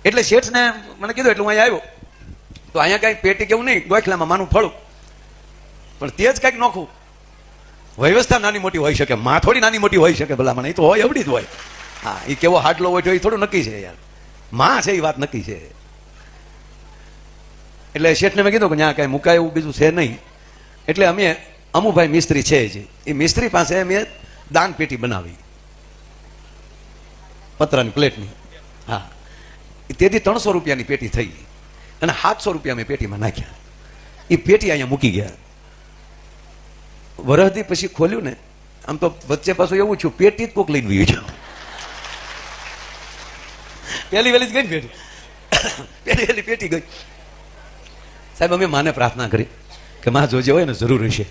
એટલે શેઠને મને કીધું એટલે હું અહીંયા આવ્યો તો અહીંયા કાંઈ પેટી કેવું નહીં, ગોખલામાં માનું ફળું, પણ તે જ કાંઈક નોખું. વ્યવસ્થા નાની મોટી હોઈ શકે, માં થોડી નાની મોટી હોઈ શકે, ભલા મને એ તો હોય એવડી જ હોય. હા, એ કેવો હાડલો હોય એ થોડું નક્કી છે યાર, માં છે એ વાત નક્કી છે. એટલે શેઠને મેં કીધું કે ત્યાં કાંઈ મુકાય એવું બીજું છે નહીં. એટલે અમે અમુભાઈ મિસ્ત્રી છે જ, એ મિસ્ત્રી પાસે મેં દાન પેટી બનાવી પતરાની પ્લેટની. હા, તેથી 300 રૂપિયાની પેટી થઈ અને 700 રૂપિયા મેં પેટીમાં નાખ્યા. એ પેટી અહીંયા મૂકી ગયા. વરહદી પછી ખોલ્યું ને, આમ તો વચ્ચે પાછું એવું છું, પેટી જ કોક લઈને વી ગયો. પહેલી વહેલી જ ગઈ ને પેટી, પહેલી વહેલી પેટી ગઈ. સાહેબ અમે માને પ્રાર્થના કરી કે માં જોજે હોય ને જરૂર હશે,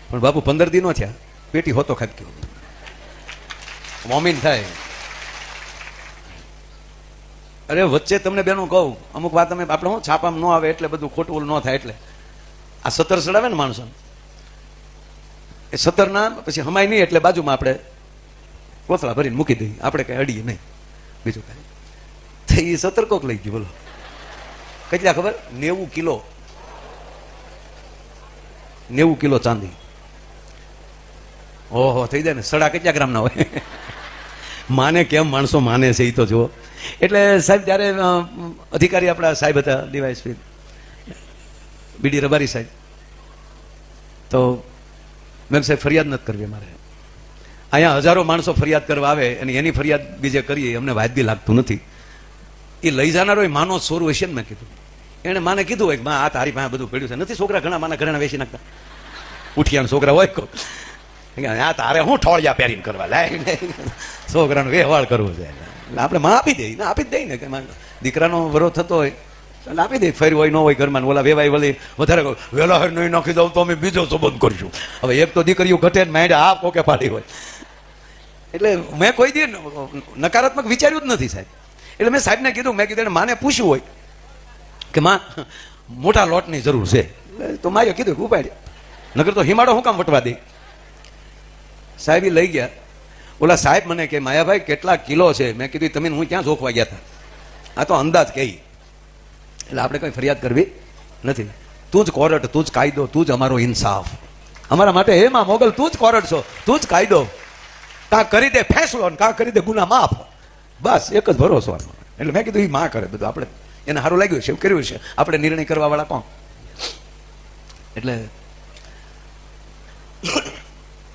પણ બાપુ 15 દી નો થયા, પેટી હોતો ખાઈ ગયો. મોમીન થાય. અરે વચ્ચે તમને બેનું કહું, અમુક વાત અમે આપણે શું છાપામાં ન આવે એટલે બધું ખોટું ન થાય, એટલે આ 17 ચડાવે ને માણસો, એ 17 ના પછી હમાય નહીં, એટલે બાજુમાં આપણે કોથળા ભરીને મૂકી દઈએ, આપણે કઈ અડીએ નહીં, બીજું કઈ. તો એ 17 કોક લઈ ગયું, બોલો કેટલા ખબર? 90 કિલો, 90 કિલો ચાંદી. ઓહો, થઈ જાય ને. સડા કેટલા ગ્રામ ના હોય? માને કેમ માણસો માને છે એ તો જુઓ. એટલે સાહેબ ત્યારે અધિકારી આપણા સાહેબ હતા ડીવાયએસપી બીડી રબારી સાહેબ, તો મેં સાહેબ ફરિયાદ નથી કરવી મારે, અહીંયા હજારો માણસો ફરિયાદ કરવા આવે અને એની ફરિયાદ બીજે કરીએ અમને વાજબી લાગતું નથી. એ લઈ જનારો માનો સોરું હશે ને. મેં કીધું, એને માને કીધું હોય કે માં આ તારી પાસે બધું પડ્યું છે, નથી છોકરા ઘણા માના ઘણા વેચી નાખતા, ઉઠિયાના છોકરા હોય કો, આ તારે હું ઠોળિયા પહેરીને કરવા લાય, છોકરાનો વ્યવહાર કરવો છે. એટલે આપણે માં આપી દઈએ ને, આપી જ દઈએ ને, કે દીકરાનો વરો થતો હોય એટલે આપી દઈએ. ફરી હોય ન હોય ઘરમાં, ઓલા વેવાય વળી વધારે વેલા હર નહીં નાખી દઉં તો અમે બીજો સંબંધ કરીશું. હવે એક તો દીકરીઓ ઘટે ને માંડે આ કોકે પાડી હોય. એટલે મેં કોઈ દી નકારાત્મક વિચાર્યું જ નથી સાહેબ. એટલે મેં સાહેબને કીધું, મેં કીધું માને પૂછ્યું હોય કે માં મોટા લોટની જરૂર છે, તો માએ કીધું કે ઉપાડ્યા, નકર તો હિમાડો હું કામ વટવા દે. સાહેબ લઈ ગયા. ઓલા સાહેબ મને કે માયાભાઈ કેટલા કિલો છે? મેં કીધું તમે હું ક્યાં જોખવા ગયા હતા, આ તો અંદાજ કહી. એટલે આપણે કઈ ફરિયાદ કરવી નથી. તું જ કોર્ટ, તું જ કાયદો, તું જ અમારો ઇન્સાફ. અમારા માટે એમાં મોગલ તું જ કોર્ટ છો, તું જ કાયદો. કાં કરી દે ફેંસલો, કાં કરી દે ગુના માફ, બસ એક જ ભરોસો. એટલે મેં કીધું એ માં કરે બધું, આપણે એને સારું લાગ્યું છે, એવું કર્યું છે, આપણે નિર્ણય કરવા વાળા કોણ? એટલે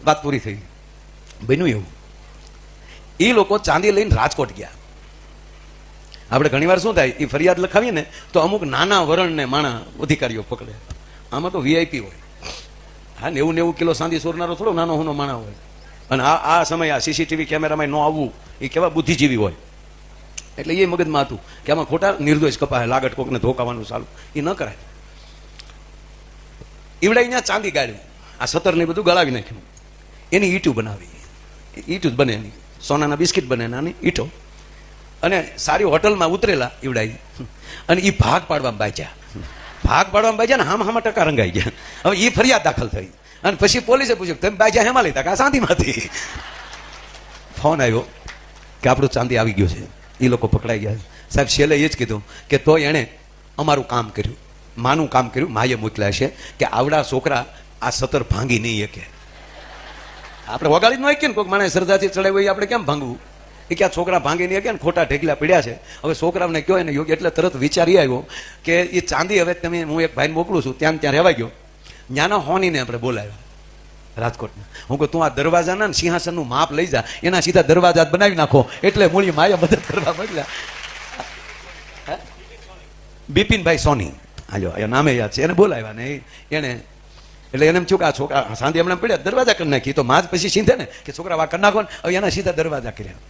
વાત પૂરી થઈ. બન્યું એવું, એ લોકો ચાંદી લઈને રાજકોટ ગયા. આપણે ઘણી વાર શું થાય, એ ફરિયાદ લખાવીએ ને તો અમુક નાના વરણને માણા અધિકારીઓ પકડે. આમાં તો વીઆઈપી હોય. હા, 90 કિલો ચાંદી સોરનારો થોડો નાનો હુનો માણા હોય. અને આ સમય આ સીસીટીવી કેમેરામાં ન આવવું એ કેવા બુદ્ધિજીવી હોય. એટલે એ મગજમાં હતું કે આમાં ખોટા નિર્દોષ કપાય, લાગટ કોકને ધોકાવાનું ચાલુ, એ ન કરાય. ઈવડે અહીંયા ચાંદી ગાળ્યું, આ 17 ને બધું ગળાવી નાખ્યું, એની ઈટું બનાવી. ઈટું જ બને, એની સોનાના બિસ્કિટ બને, નાની ઈટો. અને સારી હોટલમાં ઉતરેલા ઈવડાઈ, અને એ ભાગ પાડવામાં બાજ્યા. ભાગ પાડવામાં બાજ્યા ને હામાં ટકા રંગાઈ ગયા. હવે એ ફરિયાદ દાખલ થઈ અને પછી પોલીસે પૂછ્યું તમે બાજ્યા હેમાં લીધા? કે આ ચાંદીમાંથી. ફોન આવ્યો કે આપણું ચાંદી આવી ગયું છે. એ લોકો પકડાઈ ગયા. સાહેબ છેલ્લે એ જ કીધું કે તો એણે અમારું કામ કર્યું, માનું કામ કર્યું. માએ મોકલ્યા છે કે આવડા છોકરા આ 17 ભાંગી નહીં શકે. આપણે વગાડી ન હોય કે કોઈક માણસ શ્રદ્ધાથી ચડાવ્યું હોય આપણે કેમ ભાંગવું? એ કે આ છોકરા ભાંગી નહીં શકે ને ખોટા ઢેકલા પડ્યા છે. હવે છોકરાઓને કયો એને યોગ્ય. એટલે તરત વિચારી આવ્યો કે એ ચાંદી હવે તમે, હું એક ભાઈને મોકલું છું ત્યાં રહેવા ગયો. ત્યાંના હોનીને આપણે બોલાવ્યા રાજકોટના. હું કહું તું આ દરવાજાના સિંહાસનનું માપ લઈ જા, એના સીધા દરવાજા બનાવી નાખો. એટલે મૂળી માયા મદદ કરવા મોકલ્યા. બિપિનભાઈ સોની, હાલો એ નામે યાદ છે, એને બોલાવ્યા ને એને. એટલે એને એમ થયું કે આ છોકરા સાંજે હમણાં પડ્યા, દરવાજા કરી નાખી. તો માં જ પછી સીધે ને કે છોકરા વા કરી નાખો ને. હવે એના સીધા દરવાજા કર્યા.